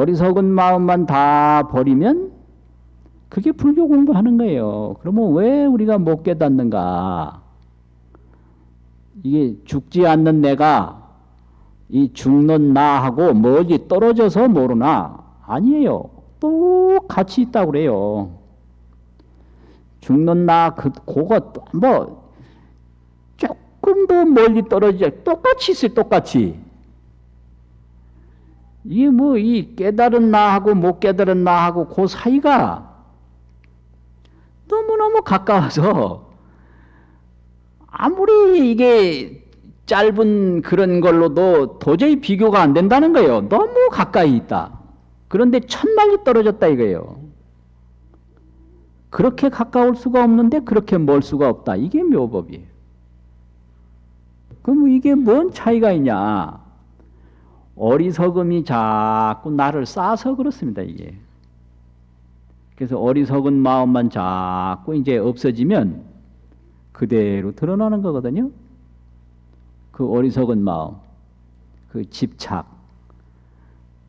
어리석은 마음만 다 버리면 그게 불교 공부하는 거예요. 그러면 왜 우리가 못 깨닫는가? 이게 죽지 않는 내가 이 죽는 나하고 멀리 떨어져서 모르나? 아니에요. 또 같이 있다고 그래요. 죽는 나, 그거, 뭐, 조금 더 멀리 떨어지자. 똑같이 있어요, 똑같이. 이게 뭐, 이 깨달은 나하고 못 깨달은 나하고 그 사이가 너무너무 가까워서 아무리 이게 짧은 그런 걸로도 도저히 비교가 안 된다는 거예요. 너무 가까이 있다. 그런데 천만리 떨어졌다 이거예요. 그렇게 가까울 수가 없는데 그렇게 멀 수가 없다. 이게 묘법이에요. 그럼 이게 뭔 차이가 있냐? 어리석음이 자꾸 나를 쌓아서 그렇습니다, 이게. 그래서 어리석은 마음만 자꾸 이제 없어지면 그대로 드러나는 거거든요. 그 어리석은 마음, 그 집착.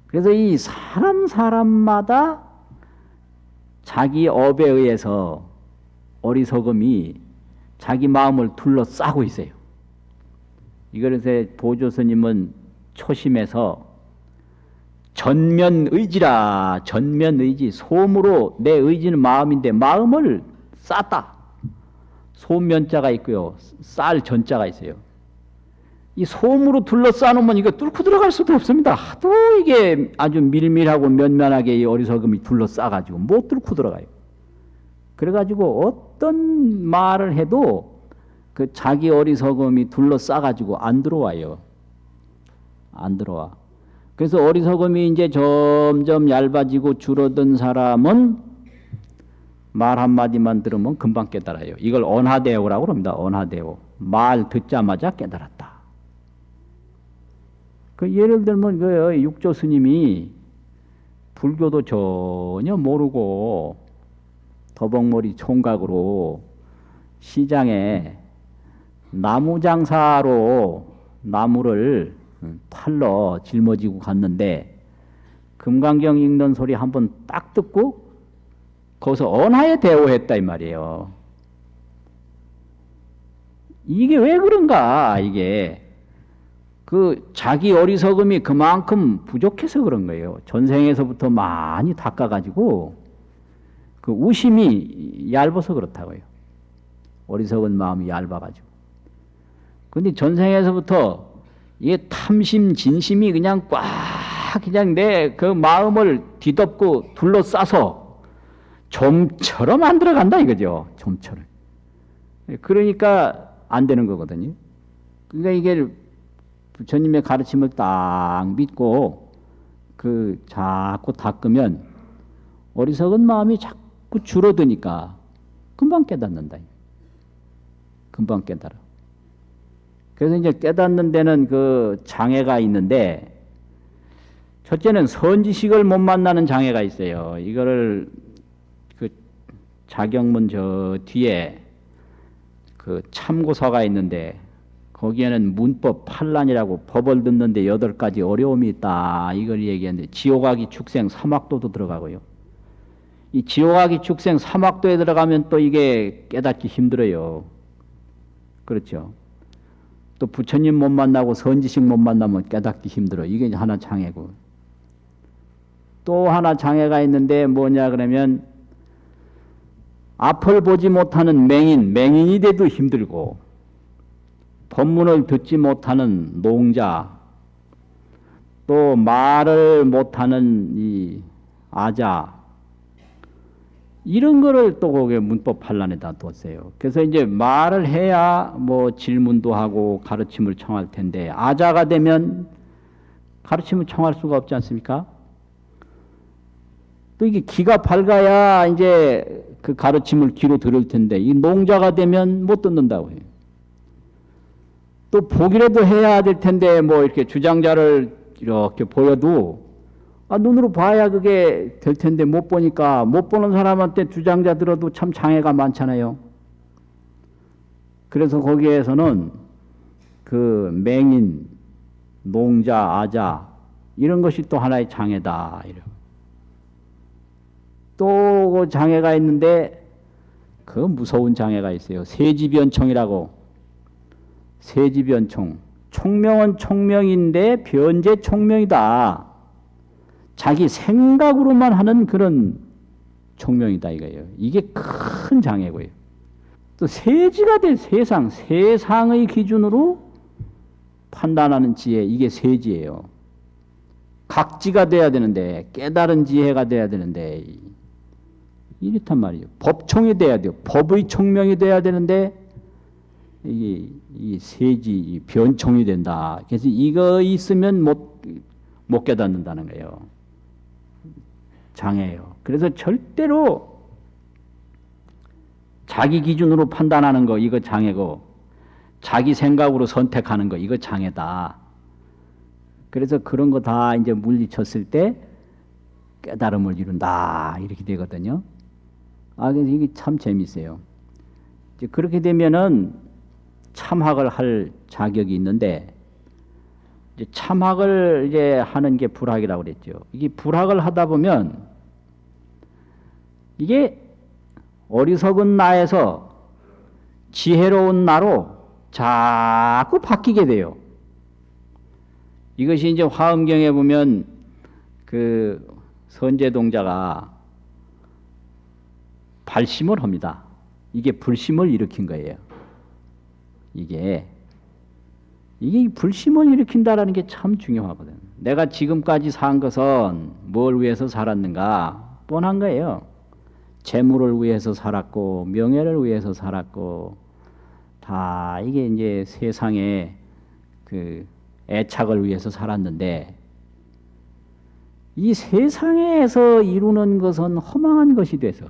그래서 이 사람마다 자기 업에 의해서 어리석음이 자기 마음을 둘러싸고 있어요. 이것에 보조스님은 초심에서 전면의지라, 전면의지, 솜으로 내 의지는 마음인데 마음을 쌌다. 솜면자가 있고요, 쌀 전자가 있어요. 이 솜으로 둘러싸놓으면 이거 뚫고 들어갈 수도 없습니다. 하도 이게 아주 밀밀하고 면면하게 이 어리석음이 둘러싸가지고 못 뚫고 들어가요. 그래가지고 어떤 말을 해도 그 자기 어리석음이 둘러싸가지고 안 들어와요. 안 들어와. 그래서 어리석음이 이제 점점 얇아지고 줄어든 사람은 말 한마디만 들으면 금방 깨달아요. 이걸 언하대오라고 합니다. 언하대오. 말 듣자마자 깨달았다. 그 예를 들면 그 육조 스님이 불교도 전혀 모르고 더벅머리 총각으로 시장에 나무 장사로 나무를 팔러 짊어지고 갔는데 금강경 읽는 소리 한번 딱 듣고 거기서 언하에 대오했다 이 말이에요. 이게 왜 그런가? 이게 그 자기 어리석음이 그만큼 부족해서 그런 거예요. 전생에서부터 많이 닦아가지고 그 우심이 얇아서 그렇다고요. 어리석은 마음이 얇아가지고. 근데 전생에서부터 이게 탐심, 진심이 그냥 꽉 그냥 내 그 마음을 뒤덮고 둘러싸서 좀처럼 안 들어간다 이거죠. 좀처럼. 그러니까 안 되는 거거든요. 그러니까 이게 부처님의 가르침을 딱 믿고 그 자꾸 닦으면 어리석은 마음이 자꾸 줄어드니까 금방 깨닫는다. 금방 깨달아. 그래서 이제 깨닫는 데는 그 장애가 있는데 첫째는 선지식을 못 만나는 장애가 있어요. 이거를 그 자경문 저 뒤에 그 참고서가 있는데 거기에는 문법 판란이라고 법을 듣는데 8가지 어려움이 있다. 이걸 얘기했는데 지옥아기 축생 사막도도 들어가고요. 이 지옥아기 축생 사막도에 들어가면 또 이게 깨닫기 힘들어요. 그렇죠. 또 부처님 못 만나고 선지식 못 만나면 깨닫기 힘들어. 이게 하나 장애고. 또 하나 장애가 있는데 뭐냐 그러면 앞을 보지 못하는 맹인이 돼도 힘들고 법문을 듣지 못하는 농자, 또 말을 못하는 이 아자, 이런 거를 또 거기에 문법 판란에다 뒀어요. 그래서 이제 말을 해야 뭐 질문도 하고 가르침을 청할 텐데 아자가 되면 가르침을 청할 수가 없지 않습니까? 또 이게 귀가 밝아야 이제 그 가르침을 귀로 들을 텐데 이 농자가 되면 못 듣는다고 해요. 또 보기라도 해야 될 텐데 뭐 이렇게 주장자를 이렇게 보여도 눈으로 봐야 그게 될 텐데 못 보니까 못 보는 사람한테 주장자 들어도 참 장애가 많잖아요. 그래서 거기에서는 그 맹인, 농자, 아자 이런 것이 또 하나의 장애다. 이래요. 또 장애가 있는데 그 무서운 장애가 있어요. 세지변총이라고. 세지변총. 총명은 총명인데 변제 총명이다. 자기 생각으로만 하는 그런 총명이다 이거예요. 이게 큰 장애고요. 또 세지가 돼. 세상의 기준으로 판단하는 지혜, 이게 세지예요. 각지가 돼야 되는데, 깨달은 지혜가 돼야 되는데, 이렇단 말이에요. 법총이 돼야 돼요. 법의 총명이 돼야 되는데, 이 세지, 이 변총이 된다. 그래서 이거 있으면 못 깨닫는다는 거예요. 장애예요. 그래서 절대로 자기 기준으로 판단하는 거, 이거 장애고, 자기 생각으로 선택하는 거, 이거 장애다. 그래서 그런 거 다 이제 물리쳤을 때 깨달음을 이룬다. 이렇게 되거든요. 그래서 이게 참 재밌어요. 이제 그렇게 되면은 참학을 할 자격이 있는데, 이제 참학을 이제 하는 게 불학이라고 그랬죠. 이게 불학을 하다 보면 이게 어리석은 나에서 지혜로운 나로 자꾸 바뀌게 돼요. 이것이 이제 화엄경에 보면 그 선제동자가 발심을 합니다. 이게 불심을 일으킨 거예요. 이게 불심을 일으킨다라는 게 참 중요하거든. 내가 지금까지 산 것은 뭘 위해서 살았는가? 뻔한 거예요. 재물을 위해서 살았고, 명예를 위해서 살았고, 다 이게 이제 세상에 그 애착을 위해서 살았는데, 이 세상에서 이루는 것은 허망한 것이 돼서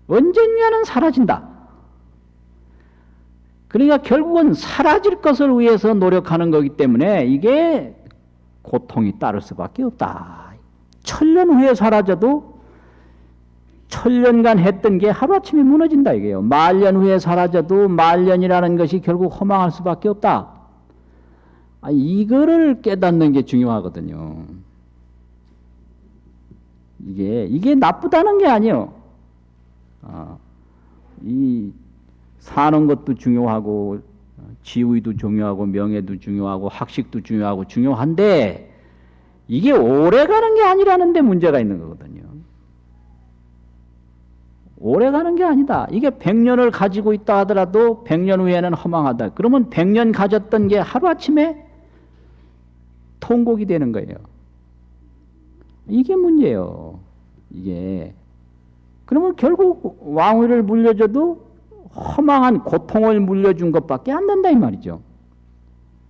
언젠가는 사라진다. 그러니까 결국은 사라질 것을 위해서 노력하는 거기 때문에 이게 고통이 따를 수밖에 없다. 1000년 후에 사라져도 1000년간 했던 게 하루아침에 무너진다 이게요. 10,000년 후에 사라져도 10,000년이라는 것이 결국 허망할 수밖에 없다. 이거를 깨닫는 게 중요하거든요. 이게 나쁘다는 게 아니에요. 이 사는 것도 중요하고, 지위도 중요하고, 명예도 중요하고, 학식도 중요하고, 중요한데, 이게 오래 가는 게 아니라는 데 문제가 있는 거거든요. 오래 가는 게 아니다. 이게 100년을 가지고 있다 하더라도 100년 후에는 허망하다. 그러면 100년 가졌던 게 하루아침에 통곡이 되는 거예요. 이게 문제예요. 이게. 그러면 결국 왕위를 물려줘도 허망한 고통을 물려준 것밖에 안 된다 이 말이죠.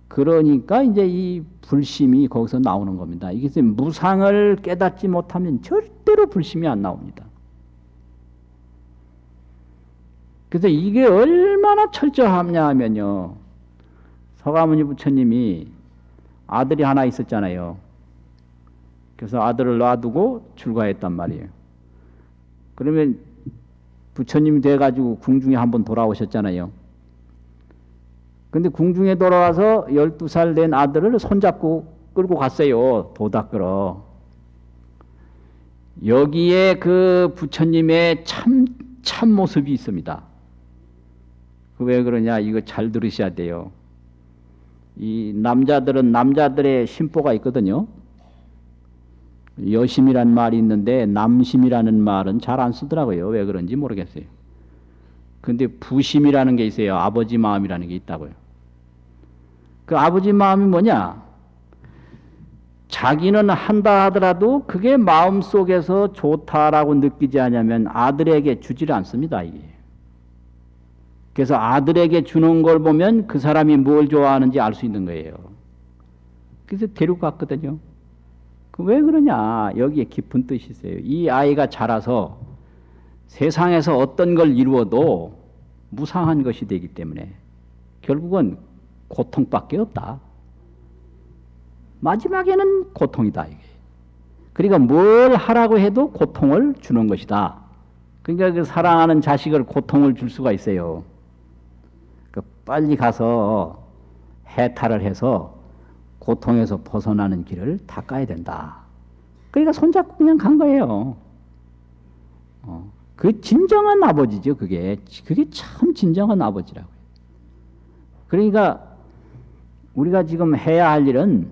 그러니까 이제 이 불심이 거기서 나오는 겁니다. 이게 무상을 깨닫지 못하면 절대로 불심이 안 나옵니다. 그래서 이게 얼마나 철저하냐 하면요. 서가모니 부처님이 아들이 하나 있었잖아요. 그래서 아들을 놔두고 출가했단 말이에요. 그러면 부처님이 돼가지고 궁중에 한번 돌아오셨잖아요. 근데 궁중에 돌아와서 12살 된 아들을 손잡고 끌고 갔어요. 도다 끌어. 여기에 그 부처님의 참 모습이 있습니다. 그 왜 그러냐? 이거 잘 들으셔야 돼요. 이 남자들은 남자들의 심보가 있거든요. 여심이란 말이 있는데 남심이라는 말은 잘 안 쓰더라고요. 왜 그런지 모르겠어요. 근데 부심이라는 게 있어요. 아버지 마음이라는 게 있다고요. 그 아버지 마음이 뭐냐? 자기는 한다 하더라도 그게 마음속에서 좋다라고 느끼지 않으면 아들에게 주지를 않습니다. 이게. 그래서 아들에게 주는 걸 보면 그 사람이 뭘 좋아하는지 알 수 있는 거예요. 그래서 데려갔거든요. 왜 그러냐? 여기에 깊은 뜻이 있어요. 이 아이가 자라서 세상에서 어떤 걸 이루어도 무상한 것이 되기 때문에 결국은 고통밖에 없다. 마지막에는 고통이다. 이게. 그러니까 뭘 하라고 해도 고통을 주는 것이다. 그러니까 그 사랑하는 자식을 고통을 줄 수가 있어요. 빨리 가서 해탈을 해서 고통에서 벗어나는 길을 닦아야 된다. 그러니까 손잡고 그냥 간 거예요. 그 진정한 아버지죠. 그게 참 진정한 아버지라고요. 그러니까 우리가 지금 해야 할 일은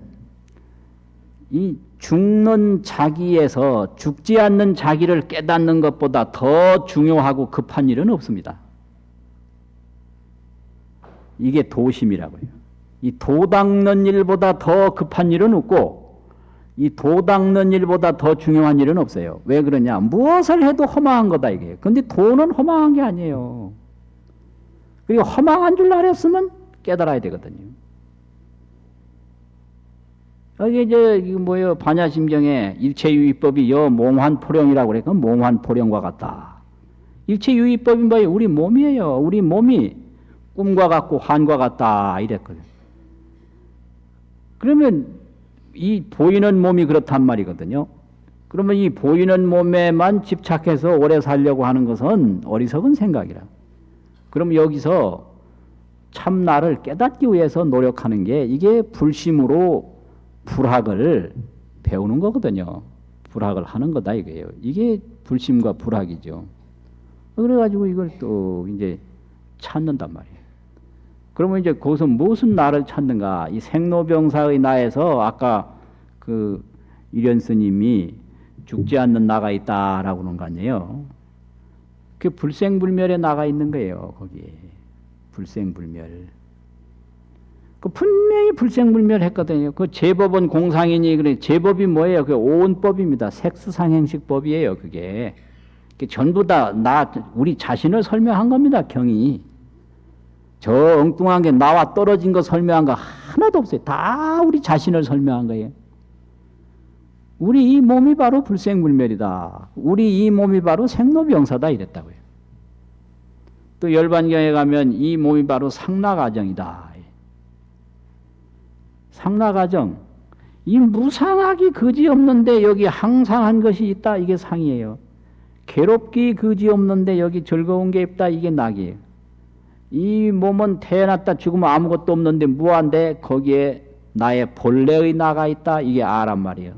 이 죽는 자기에서 죽지 않는 자기를 깨닫는 것보다 더 중요하고 급한 일은 없습니다. 이게 도심이라고요. 이 도 닦는 일보다 더 급한 일은 없고 이 도 닦는 일보다 더 중요한 일은 없어요. 왜 그러냐? 무엇을 해도 허망한 거다 이게. 근데 도는 허망한 게 아니에요. 그리고 허망한 줄 알았으면 깨달아야 되거든요. 이게 이거 뭐예요? 반야심경에 일체유의법이 몽환포령이라고 그래. 그건 몽환포령과 같다. 일체유의법이 뭐예요? 우리 몸이에요. 우리 몸이 꿈과 같고 환과 같다 이랬거든. 그러면 이 보이는 몸이 그렇단 말이거든요. 그러면 이 보이는 몸에만 집착해서 오래 살려고 하는 것은 어리석은 생각이라. 그럼 여기서 참 나를 깨닫기 위해서 노력하는 게 이게 불심으로 불학을 배우는 거거든요. 불학을 하는 거다 이거예요. 이게 불심과 불학이죠. 그래가지고 이걸 또 이제 찾는단 말이에요. 그러면 이제 거기서 무슨 나를 찾는가? 이 생로병사의 나에서 아까 그 일현 스님이 죽지 않는 나가 있다라고 하는 거 아니에요. 그 불생불멸에 나가 있는 거예요. 거기에 불생불멸. 그 분명히 불생불멸했거든요. 그 제법은 공상이니 그래. 제법이 뭐예요? 그 오온법입니다. 색수상행식법이에요. 그게 전부 다 우리 자신을 설명한 겁니다. 경이. 저 엉뚱한 게 나와 떨어진 거 설명한 거 하나도 없어요. 다 우리 자신을 설명한 거예요. 우리 이 몸이 바로 불생불멸이다. 우리 이 몸이 바로 생로병사다 이랬다고요. 또 열반경에 가면 이 몸이 바로 상락아정이다. 상락아정. 이 무상하기 그지없는데 여기 항상한 것이 있다. 이게 상이에요. 괴롭기 그지없는데 여기 즐거운 게 있다. 이게 낙이에요. 이 몸은 태어났다 죽으면 아무것도 없는데 무한데 거기에 나의 본래의 나가 있다. 이게 아란 말이에요.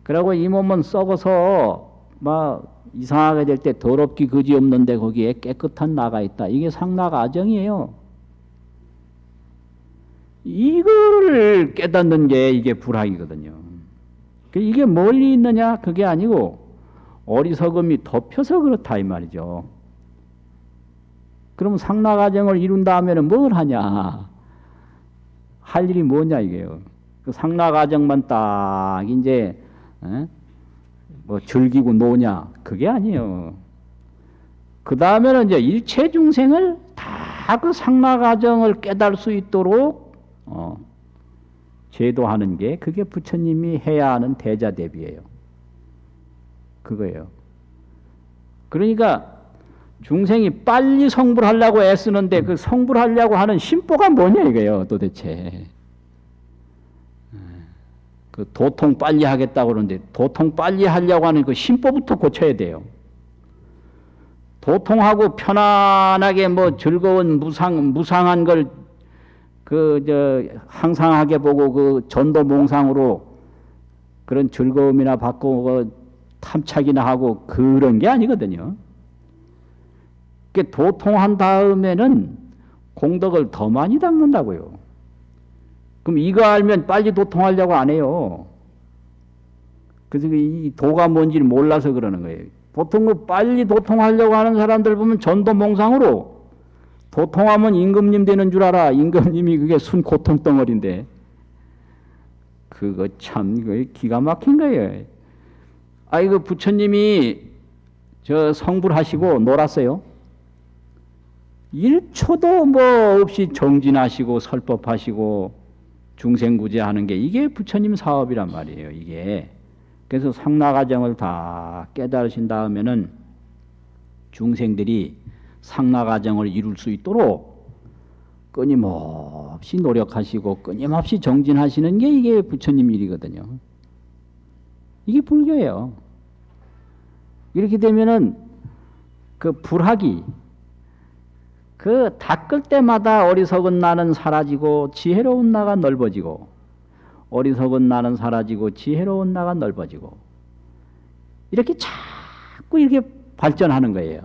그리고 이 몸은 썩어서 막 이상하게 될 때 더럽기 그지없는데 거기에 깨끗한 나가 있다. 이게 상락아정이에요. 이걸 깨닫는 게 이게 불학이거든요. 이게 멀리 있느냐? 그게 아니고 어리석음이 덮여서 그렇다 이 말이죠. 그럼 상락아정을 이룬 다음에는 뭘 하냐? 할 일이 뭐냐 이게요. 그 상락아정만 딱 이제 뭐 즐기고 노냐? 그게 아니에요. 그 다음에는 이제 일체 중생을 다 그 상락아정을 깨달을 수 있도록 제도하는 게 그게 부처님이 해야 하는 대자대비예요. 그거예요. 그러니까 중생이 빨리 성불하려고 애쓰는데 그 성불하려고 하는 심보가 뭐냐 이거예요. 도대체. 그 도통 빨리 하겠다고 그러는데 도통 빨리 하려고 하는 그 심보부터 고쳐야 돼요. 도통하고 편안하게 뭐 즐거운 무상한 걸 항상하게 보고 그 전도몽상으로 그런 즐거움이나 받고 탐착이나 하고 그런 게 아니거든요. 도통한 다음에는 공덕을 더 많이 닦는다고요. 그럼 이거 알면 빨리 도통하려고 안 해요. 그래서 이 도가 뭔지를 몰라서 그러는 거예요. 보통 빨리 도통하려고 하는 사람들 보면 전도몽상으로 도통하면 임금님 되는 줄 알아. 임금님이 그게 순 고통 덩어리인데. 그거 참 기가 막힌 거예요. 이거 부처님이 저 성불하시고 놀았어요. 1초도 뭐 없이 정진하시고 설법하시고 중생구제하는 게 이게 부처님 사업이란 말이에요. 이게. 그래서 상락아정을 다 깨달으신 다음에는 중생들이 상락아정을 이룰 수 있도록 끊임없이 노력하시고 끊임없이 정진하시는 게 이게 부처님 일이거든요. 이게 불교예요. 이렇게 되면은 그 불학이 닦을 때마다 어리석은 나는 사라지고 지혜로운 나가 넓어지고 어리석은 나는 사라지고 지혜로운 나가 넓어지고 이렇게 자꾸 이렇게 발전하는 거예요.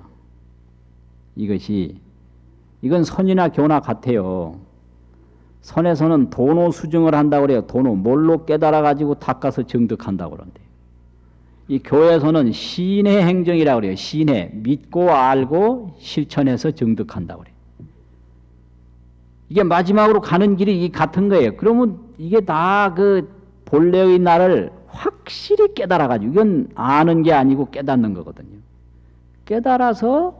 이건 선이나 교나 같아요. 선에서는 도노 수증을 한다고 그래요. 도노 뭘로 깨달아 가지고 닦아서 정득한다고 그러는데 이 교에서는 신의 행정이라고 그래요. 신의 믿고 알고 실천해서 정득한다고 그래요. 이게 마지막으로 가는 길이 같은 거예요. 그러면 이게 다 그 본래의 나를 확실히 깨달아 가지고 이건 아는 게 아니고 깨닫는 거거든요. 깨달아서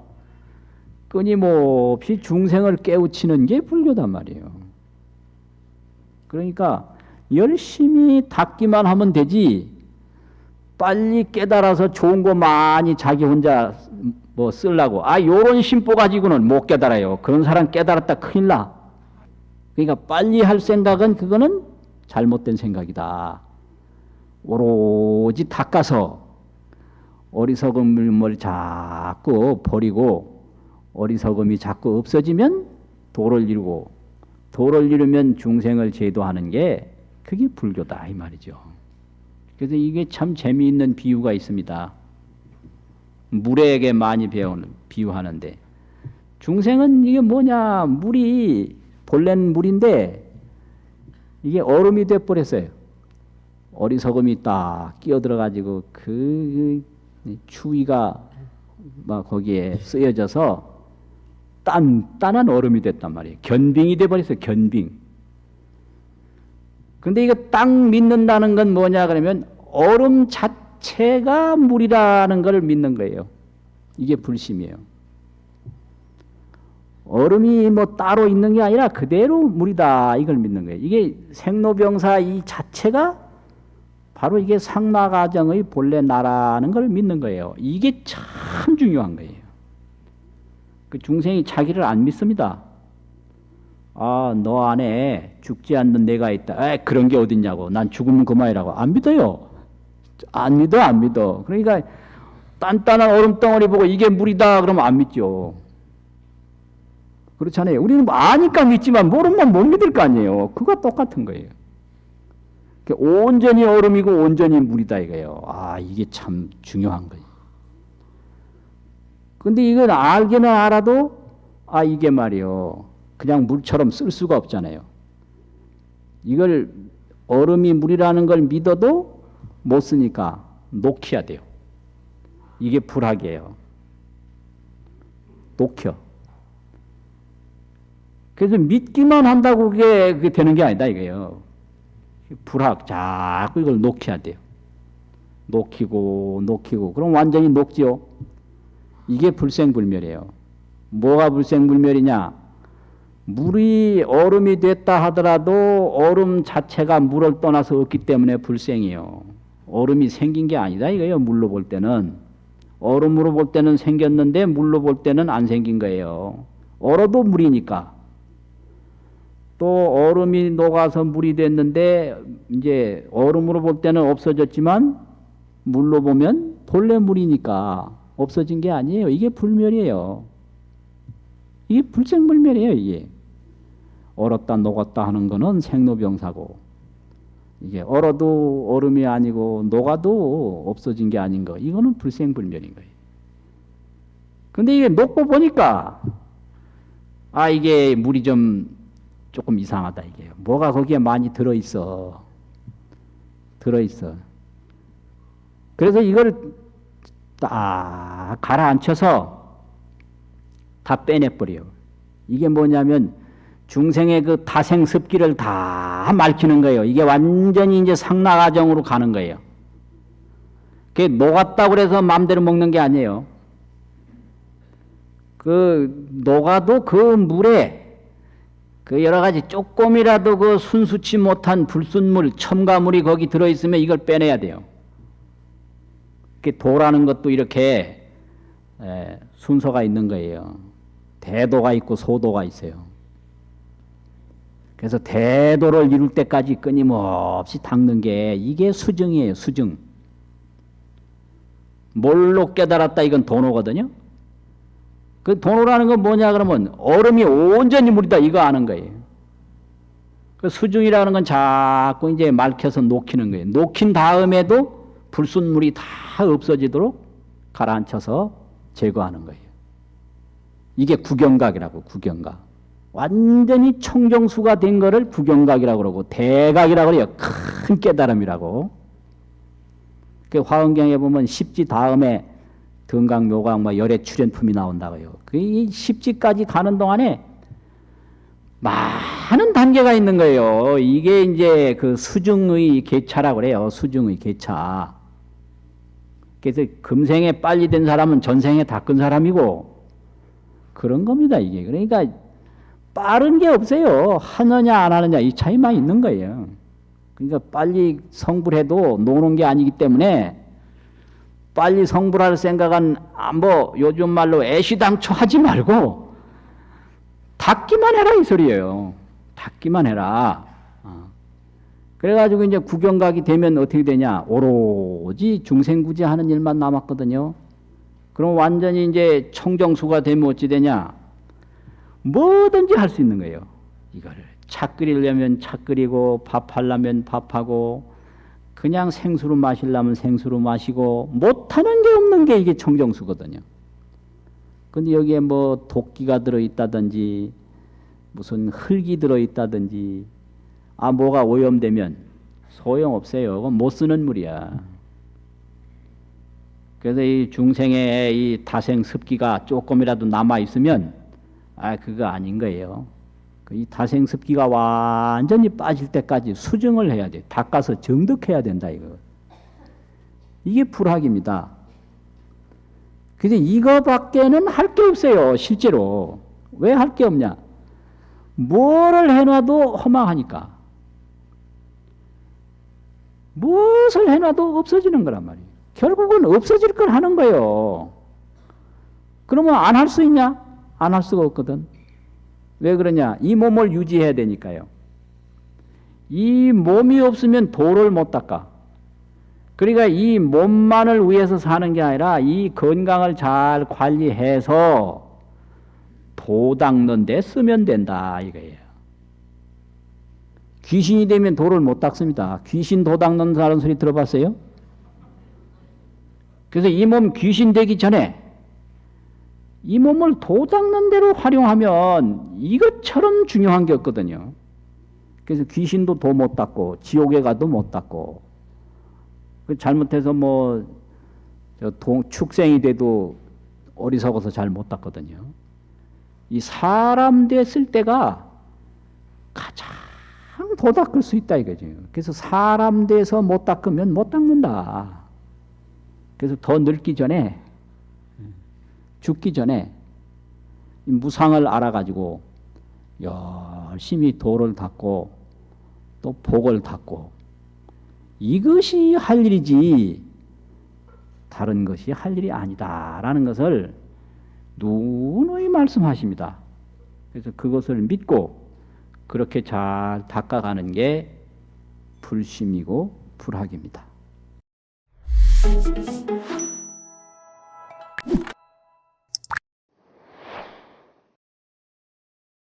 끊임없이 중생을 깨우치는 게 불교단 말이에요. 그러니까 열심히 닦기만 하면 되지 빨리 깨달아서 좋은 거 많이 자기 혼자 뭐 쓰려고 요런 심보 가지고는 못 깨달아요. 그런 사람 깨달았다 큰일 나. 그러니까 빨리 할 생각은 그거는 잘못된 생각이다. 오로지 닦아서 어리석음을 자꾸 버리고 어리석음이 자꾸 없어지면 도를 이루고 도를 이루면 중생을 제도하는 게 그게 불교다 이 말이죠. 그래서 이게 참 재미있는 비유가 있습니다. 물에게 많이 비유하는데 중생은 이게 뭐냐 물이 본래는 물인데 이게 얼음이 돼버렸어요. 어리석음이 딱 끼어들어가지고 그 추위가 막 거기에 쓰여져서 단단한 얼음이 됐단 말이에요. 견빙이 돼버렸어요. 견빙. 근데 이거 딱 믿는다는 건 뭐냐 그러면 얼음 자체가 물이라는 걸 믿는 거예요. 이게 불심이에요. 얼음이 뭐 따로 있는 게 아니라 그대로 물이다 이걸 믿는 거예요. 이게 생로병사 이 자체가 바로 이게 상마가정의 본래 나라는 걸 믿는 거예요. 이게 참 중요한 거예요. 그 중생이 자기를 안 믿습니다. 너 안에 죽지 않는 내가 있다. 그런 게 어딨냐고. 난 죽으면 그만이라고. 안 믿어요. 안 믿어. 그러니까 단단한 얼음덩어리 보고 이게 물이다 그러면 안 믿죠. 그렇잖아요. 우리는 아니까 믿지만 모르면 못 믿을 거 아니에요. 그거 똑같은 거예요. 온전히 얼음이고 온전히 물이다 이거예요. 이게 참 중요한 거예요. 근데 이건 알기는 알아도 이게 말이요. 그냥 물처럼 쓸 수가 없잖아요. 이걸 얼음이 물이라는 걸 믿어도 못 쓰니까 녹여야 돼요. 이게 불학이에요. 녹여. 그래서 믿기만 한다고 그게 되는 게 아니다 이거예요. 불학 자꾸 이걸 녹여야 돼요. 녹이고 그럼 완전히 녹지요. 이게 불생불멸이에요. 뭐가 불생불멸이냐? 물이 얼음이 됐다 하더라도 얼음 자체가 물을 떠나서 없기 때문에 불생이에요. 얼음이 생긴 게 아니다 이거예요. 물로 볼 때는. 얼음으로 볼 때는 생겼는데 물로 볼 때는 안 생긴 거예요. 얼어도 물이니까. 또 얼음이 녹아서 물이 됐는데 이제 얼음으로 볼 때는 없어졌지만 물로 보면 본래 물이니까 없어진 게 아니에요. 이게 불멸이에요. 이게 불생불멸이에요. 이게 얼었다 녹았다 하는 거는 생로병사고 이게 얼어도 얼음이 아니고 녹아도 없어진 게 아닌 거 이거는 불생불멸인 거예요. 근데 이게 녹고 보니까 이게 물이 조금 이상하다 이게. 뭐가 거기에 많이 들어있어. 그래서 이걸 딱 가라앉혀서 다 빼내버려요. 이게 뭐냐면 중생의 그 다생습기를 다 말키는 거예요. 이게 완전히 이제 상나가정으로 가는 거예요. 그게 녹았다고 그래서 마음대로 먹는 게 아니에요. 그 녹아도 그 물에 그 여러 가지 조금이라도 그 순수치 못한 불순물, 첨가물이 거기 들어있으면 이걸 빼내야 돼요. 도라는 것도 이렇게 순서가 있는 거예요. 대도가 있고 소도가 있어요. 그래서 대도를 이룰 때까지 끊임없이 닦는 게 이게 수증이에요. 수증. 뭘로 깨달았다 이건 도노거든요. 그 도노라는 건 뭐냐 그러면 얼음이 온전히 물이다 이거 아는 거예요. 그 수중이라는 건 자꾸 이제 말켜서 녹히는 거예요. 녹힌 다음에도 불순물이 다 없어지도록 가라앉혀서 제거하는 거예요. 이게 구경각이라고, 구경각. 완전히 청정수가 된 거를 구경각이라고 그러고 대각이라고 그래요. 큰 깨달음이라고. 그 화엄경에 보면 십지 다음에 등각, 묘각, 열애 출현품이 나온다고요. 그 십지까지 가는 동안에 많은 단계가 있는 거예요. 이게 이제 그 수중의 개차라고 그래요. 수중의 개차. 그래서 금생에 빨리 된 사람은 전생에 다 끈 사람이고 그런 겁니다, 이게. 그러니까 빠른 게 없어요. 하느냐 안 하느냐 이 차이만 있는 거예요. 그러니까 빨리 성불해도 노는 게 아니기 때문에 빨리 성불할 생각은 뭐 요즘 말로 애시당초 하지 말고 닦기만 해라 이 소리예요. 닦기만 해라. 그래가지고 이제 구경각이 되면 어떻게 되냐? 오로지 중생구제하는 일만 남았거든요. 그럼 완전히 이제 청정수가 되면 어찌 되냐? 뭐든지 할 수 있는 거예요. 이거를 차 끓이려면 차 끓이고 밥 하려면 밥하고 그냥 생수로 마시려면 생수로 마시고 못하는 게 없는 게 이게 청정수거든요. 근데 여기에 뭐 도끼가 들어있다든지 무슨 흙이 들어있다든지 뭐가 오염되면 소용없어요. 그건 못 쓰는 물이야. 그래서 이 중생의 이 다생 습기가 조금이라도 남아있으면 그거 아닌 거예요. 이 다생 습기가 완전히 빠질 때까지 수정을 해야 돼. 닦아서 정득해야 된다 이거. 이게 불학입니다. 근데 이거밖에는 할 게 없어요. 실제로. 왜 할 게 없냐? 뭐를 해놔도 허망하니까. 무엇을 해놔도 없어지는 거란 말이에요. 결국은 없어질 걸 하는 거예요. 그러면 안 할 수 있냐? 안 할 수가 없거든. 왜 그러냐? 이 몸을 유지해야 되니까요. 이 몸이 없으면 도를 못 닦아. 그러니까 이 몸만을 위해서 사는 게 아니라 이 건강을 잘 관리해서 도 닦는 데 쓰면 된다 이거예요. 귀신이 되면 도를 못 닦습니다. 귀신 도 닦는다는 소리 들어봤어요? 그래서 이 몸 귀신 되기 전에 이 몸을 도 닦는 대로 활용하면 이것처럼 중요한 게 없거든요. 그래서 귀신도 도 못 닦고 지옥에 가도 못 닦고 잘못해서 축생이 돼도 어리석어서 잘 못 닦거든요. 이 사람 됐을 때가 가장 도 닦을 수 있다 이거죠. 그래서 사람 돼서 못 닦으면 못 닦는다. 그래서 더 늙기 전에 죽기 전에 무상을 알아가지고 열심히 도를 닦고 또 복을 닦고 이것이 할 일이지 다른 것이 할 일이 아니다라는 것을 누누이 말씀하십니다. 그래서 그것을 믿고 그렇게 잘 닦아가는 게 불심이고 불학입니다.